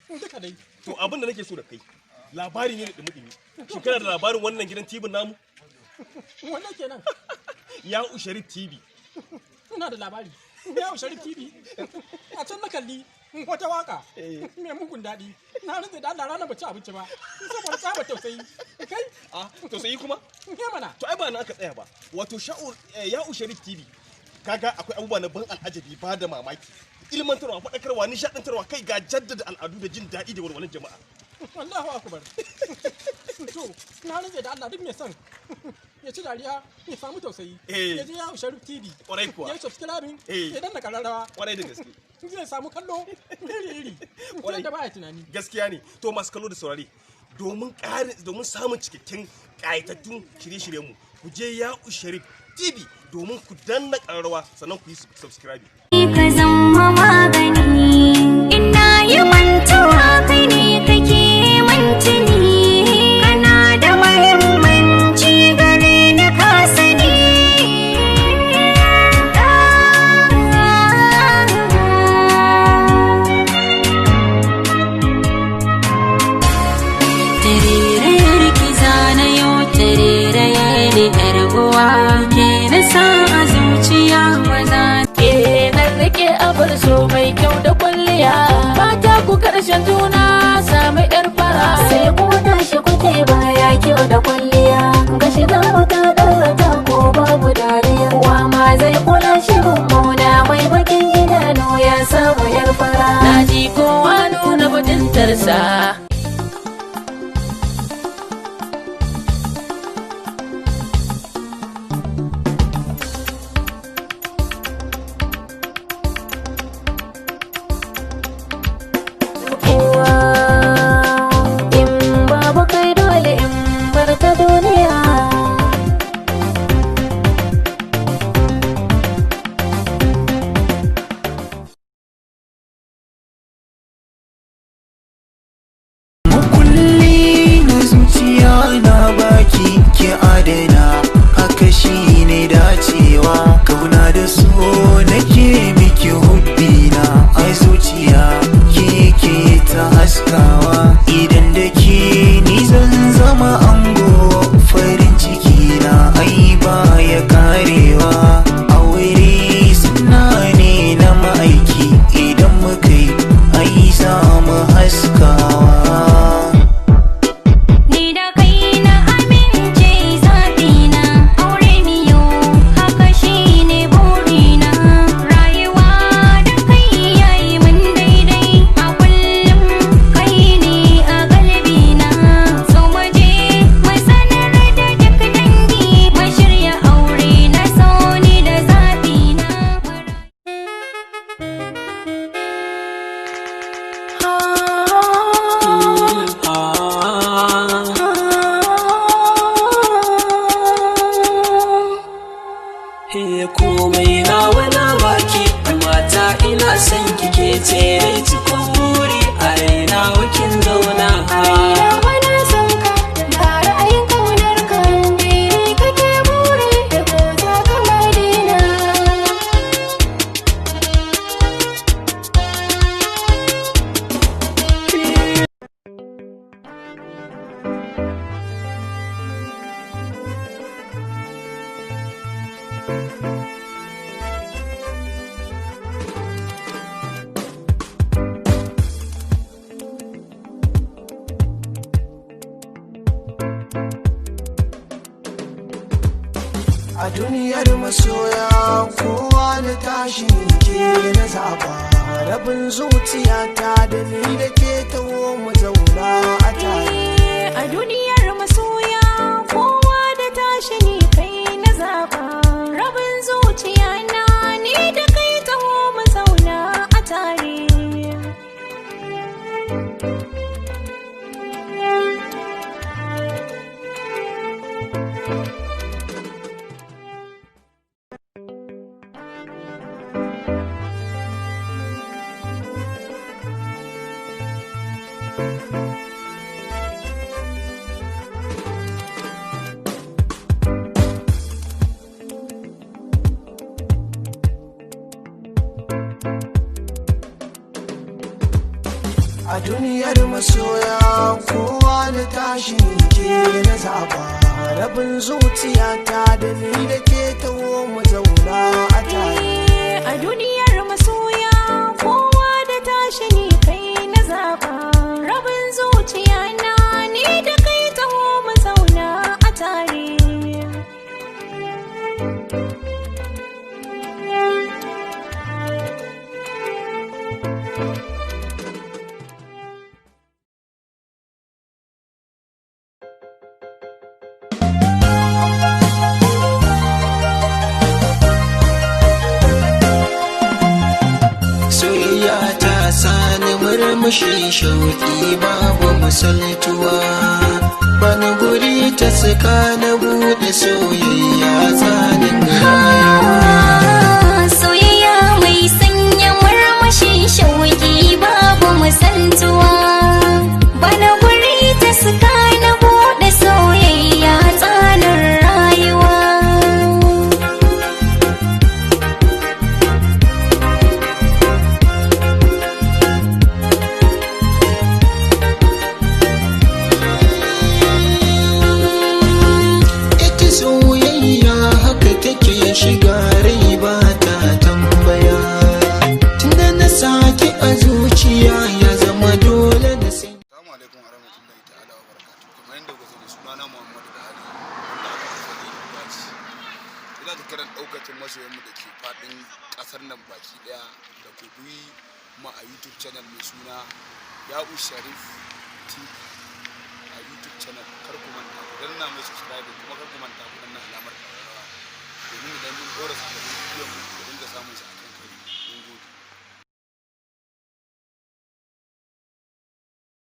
Duka dai. To abin da nake so da kai labari ne da dumi-dumi. Shin kana da labarin wannan gidan TV namu? Wannan kenan. Ya Usharif TV. Ina da labari. Ya Usharif TV. A can na kalli wata waka mai mugun daɗi. Na rinse da Allah ranar ba ci abinci ba. Saboda tsaba tausayi. Kai? Tausayi kuma? Ya mana. To ai ba na aka tsaya ba. Wato Ya Usharif TV. Kaga akwai abubuwa na ban al'ajabi ba da mamaki. Ilmantarwa, faɗakarwa, nishaɗantarwa, kai ga jaddada al'adu da jin daɗi da walwalar jama'a. Wallahu akbar. To, na rinse da Allah duk mai son ya ci dariya ya samu tausayi. Ya je Ya Usharif TV. Kwarai kuwa. Ya yi subscribing. Ya danna kararrawa. Kwarai da gaske. Zai samu kallo iri-iri. Wanda ba ya tunani. Gaskiya ne. To masu kallo da saurari. Domin samun cikakken ƙayatattun shirye-shiryenmu ku je Ya Usharif TV domin ku danna ƙararrawa sannan ku yi subscribe. Ka zama magani ina yi mantuwa kai ne kake mantuni kana da mahimmanci gare ni ka sani. Tarerayar ki zana yau tarerayar ni yar uwa ke na sa a zuciya maza rike abar so mai kyau da kwalliya mata ku karshen juna samu yar fara sai ku tashi ku te baya kyau da kwalliya ga shiga wata ɗaurata ko babu dariya wa ma zai kula shi mummuna mai bakin idanu ya samu yar fara na ji kowa nuna mutuntarsa. Na baki ki adana haka shi ne dacewa kauna da so nake miki hubbina ai zuciya ke ta haskawa idan da ke ni zan zama ango farin ciki na ai ba ya karewa aure suna ne na ma'aiki idan muka yi ai za mu haskawa. Komai nawa na baki mata ina son kike tsere cikin buri a raina wakin zauna A duniyar masoya kowa da tashi ke na zaba rabin zuciyata da ni da ke taho mu zauna a tare. A duniyar masoya kowa da tashi ni kai na zaba rabin zuciya na ni da kai taho mu zauna a tare. A a duniyar masoya kowa da tashi ke na zaba rabin zuciyata da ni da ke taho mu zauna a tare a duniyar masoya kowa da tashi ni kai na zaba rabin zuciya na ni da kai taho mu zauna a tare murmushi shauki babu misaltuwa bani guri ta saka na bude soyayya tsanin rayuwa soyayya mai sanya murmushi shauki babu misaltuwa bani guri ta saka na bude soyayya tsanin rayuwa shiga rai ba ta tambaya tunda na saki a zuciya ya zama dole da sai. Assalamu alaikum warahmatullahi ta'ala wa barakatuh. Kamar yadda kuka sani sunana Muhammadu Buhari wanda aka sani da Baci. Ina da kiran daukacin masoyanmu da ke fadin kasar nan baki daya da ku bi mu a YouTube channel mai suna Ya'u Sharif TV a YouTube channel. Kar ku manta ku danna mai subscribe kuma kar ku manta ku danna alamar ƙararrawa domin idan mun dora sabbin bidiyon mu ku dinga samun sa